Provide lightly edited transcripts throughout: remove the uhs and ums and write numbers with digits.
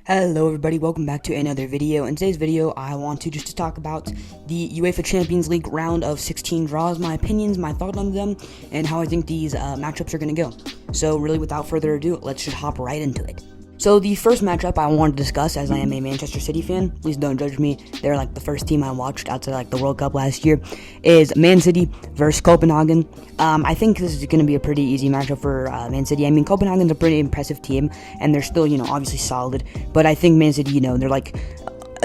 Hello everybody, welcome back to another video. In today's video, I want to just talk about the UEFA Champions League round of 16 draws, my opinions, my thoughts on them, and how I think these matchups are going to go. So really, without further ado, let's just hop right into it. So the first matchup I want to discuss, as I am a Manchester City fan, please don't judge me, they're like the first team I watched outside the World Cup last year, is Man City versus Copenhagen. I think this is going to be a pretty easy matchup for Man City. I mean, Copenhagen's a pretty impressive team, and they're still, obviously solid, but I think Man City, they're like,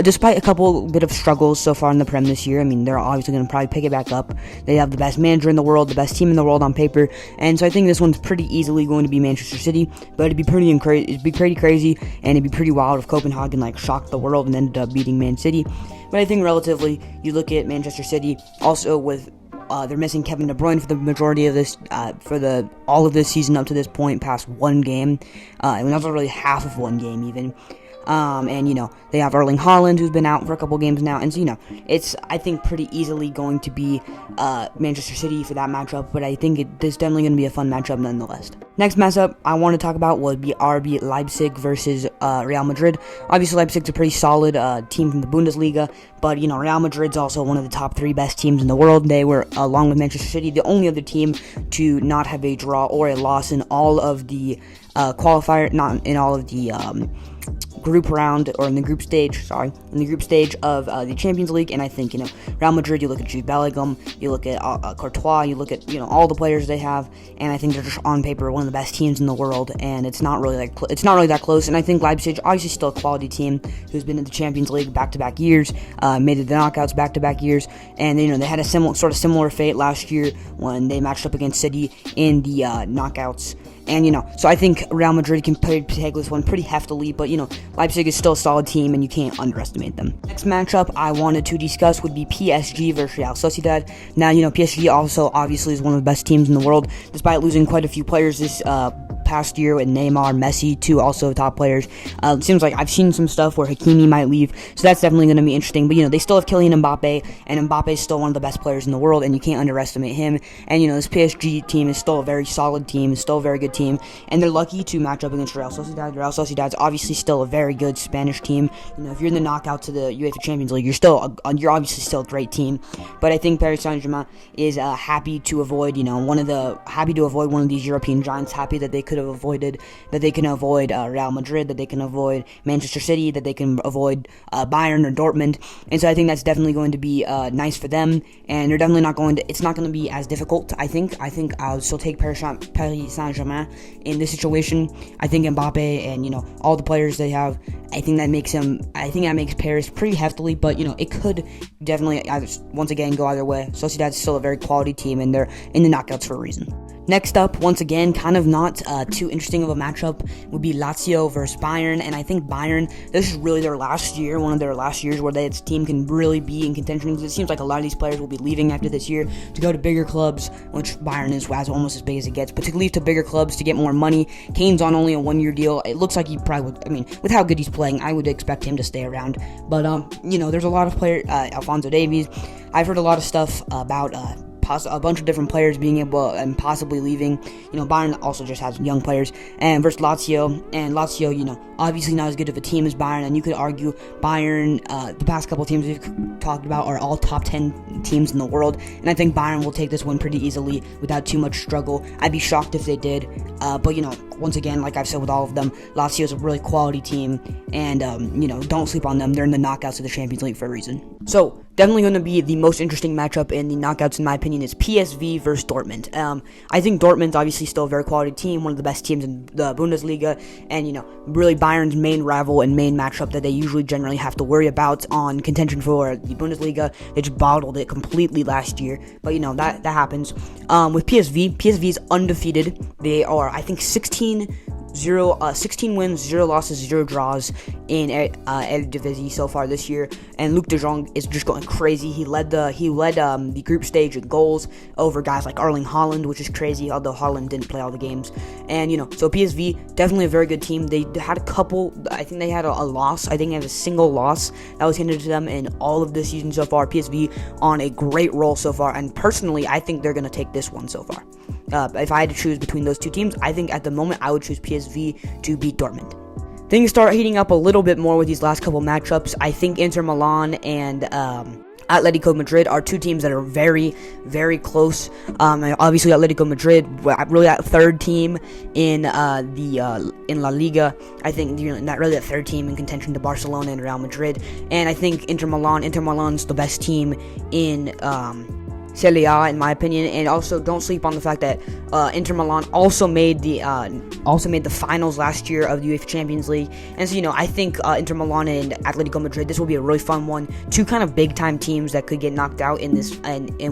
despite a couple bit of struggles so far in the Prem this year, I mean, they're obviously going to probably pick it back up. They have the best manager in the world, the best team in the world on paper, and so I think this one's pretty easily going to be Manchester City, but it'd be pretty crazy, and it'd be pretty wild if Copenhagen, shocked the world and ended up beating Man City. But I think relatively, you look at Manchester City, also with they're missing Kevin De Bruyne for the majority of this, all of this season up to this point, past one game, and not really half of one game even. And they have Erling Haaland, who's been out for a couple games now, and so it's, I think, pretty easily going to be Manchester City for that matchup, but I think it's definitely going to be a fun matchup nonetheless. Next matchup I want to talk about would be RB Leipzig versus Real Madrid. Obviously, Leipzig's a pretty solid team from the Bundesliga, but Real Madrid's also one of the top 3 best teams in the world. They were, along with Manchester City, the only other team to not have a draw or a loss in all of the group round, or in the group stage of the Champions League. And I think, Real Madrid, you look at Jude Bellingham, you look at Courtois, you look at, all the players they have, and I think they're just on paper one of the best teams in the world, and it's not really that close. And I think Leipzig, obviously still a quality team who's been in the Champions League back-to-back years, made it the knockouts back-to-back years, and they had a similar fate last year when they matched up against City in the knockouts. And, so I think Real Madrid can take this one pretty heftily, but, Leipzig is still a solid team, and you can't underestimate them. Next matchup I wanted to discuss would be PSG versus Real Sociedad. Now, PSG also obviously is one of the best teams in the world, despite losing quite a few players this past year with Neymar, Messi, two also top players. It seems like I've seen some stuff where Hakimi might leave, so that's definitely going to be interesting. But, they still have Kylian Mbappe, and Mbappe is still one of the best players in the world, and you can't underestimate him. And, this PSG team is still a very solid team, still a very good team, and they're lucky to match up against Real Sociedad. Real Sociedad's obviously still a very good Spanish team. If you're in the knockouts of the UEFA Champions League, you're obviously still a great team. But I think Paris Saint-Germain is happy to avoid one of these European giants. Happy that they can avoid Real Madrid, that they can avoid Manchester City, that they can avoid Bayern or Dortmund. And so I think that's definitely going to be nice for them. And they're definitely it's not going to be as difficult. I think I'll still take Paris Saint-Germain in this situation. I think Mbappe and all the players they have, I think that makes Paris pretty heftily, but it could definitely once again go either way. Sociedad's still a very quality team, and they're in the knockouts for a reason. Next up, once again, kind of not too interesting of a matchup, would be Lazio versus Bayern. And I think Bayern, this is really their last year, one of their last years where this team can really be in contention. It seems like a lot of these players will be leaving after this year to go to bigger clubs, which Bayern is almost as big as it gets. But to leave to bigger clubs to get more money, Kane's on only a 1-year deal. It looks like he probably would, with how good he's playing, I would expect him to stay around. But, there's a lot of players, Alphonso Davies. I've heard a lot of stuff about a bunch of different players being able and possibly leaving. Bayern also just has young players, and versus Lazio, and Lazio, obviously not as good of a team as Bayern, and you could argue Bayern, the past couple teams we've talked about are all top 10 teams in the world, and I think Bayern will take this one pretty easily without too much struggle. I'd be shocked if they did, but once again, like I've said with all of them, Lazio is a really quality team, and don't sleep on them. They're in the knockouts of the Champions League for a reason. So definitely going to be the most interesting matchup in the knockouts, in my opinion, is PSV versus Dortmund. I think Dortmund's obviously still a very quality team, one of the best teams in the Bundesliga, and really Bayern's main rival and main matchup that they usually generally have to worry about on contention for the Bundesliga. They just bottled it completely last year, but that happens. With PSV is undefeated. They are, I think, 16 wins, 0 losses, 0 draws in Eredivisie so far this year, and Luc de Jong is just going crazy. He led the group stage in goals over guys like Erling Haaland, which is crazy, although Haaland didn't play all the games. And so PSV, definitely a very good team. They had a couple, I think they had a loss. I think they had a single loss that was handed to them in all of this season so far. PSV on a great roll so far, and personally, I think they're going to take this one so far. If I had to choose between those two teams, I think at the moment I would choose PSV to beat Dortmund. things start heating up a little bit more with these last couple matchups. I think Inter Milan and Atletico Madrid are two teams that are very, very close. Obviously, Atletico Madrid, really that third team in in La Liga. I think not really that third team in contention to Barcelona and Real Madrid. And I think Inter Milan's the best team in Serie A, in my opinion. And also, don't sleep on the fact that Inter Milan also made the finals last year of the UEFA Champions League. And so, I think Inter Milan and Atletico Madrid, this will be a really fun one. Two kind of big time teams that could get knocked out in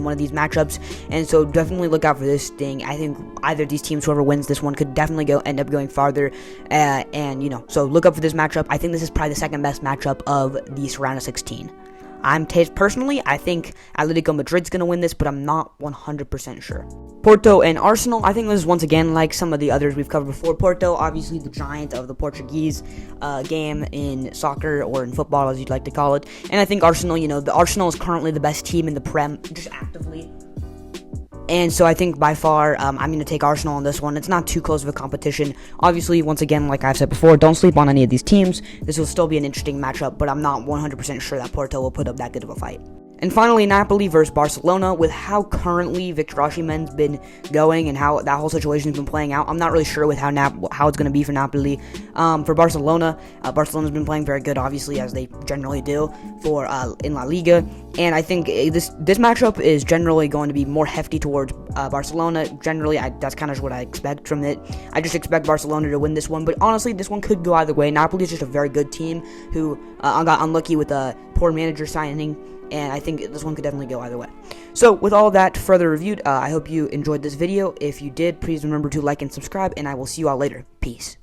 one of these matchups. And so, definitely look out for this thing. I think either of these teams, whoever wins this one, could definitely end up going farther. So look up for this matchup. I think this is probably the second best matchup of the round of 16. Personally, I think Atletico Madrid's going to win this, but I'm not 100% sure. Porto and Arsenal, I think this is once again like some of the others we've covered before. Porto, obviously the giant of the Portuguese game in soccer, or in football as you'd like to call it. And I think Arsenal, the Arsenal is currently the best team in the Prem, just actively. And so I think by far, I'm going to take Arsenal on this one. It's not too close of a competition. Obviously, once again, like I've said before, don't sleep on any of these teams. This will still be an interesting matchup, but I'm not 100% sure that Porto will put up that good of a fight. And finally, Napoli versus Barcelona. With how currently Victor Osimhen's been going and how that whole situation's been playing out, I'm not really sure with how it's going to be for Napoli. For Barcelona, Barcelona's been playing very good, obviously, as they generally do in La Liga. And I think this matchup is generally going to be more hefty towards Barcelona. Generally, that's kind of what I expect from it. I just expect Barcelona to win this one, but honestly, this one could go either way. Napoli is just a very good team who got unlucky with a poor manager signing. And I think this one could definitely go either way. So, with all that further reviewed, I hope you enjoyed this video. If you did, please remember to like and subscribe, and I will see you all later. Peace.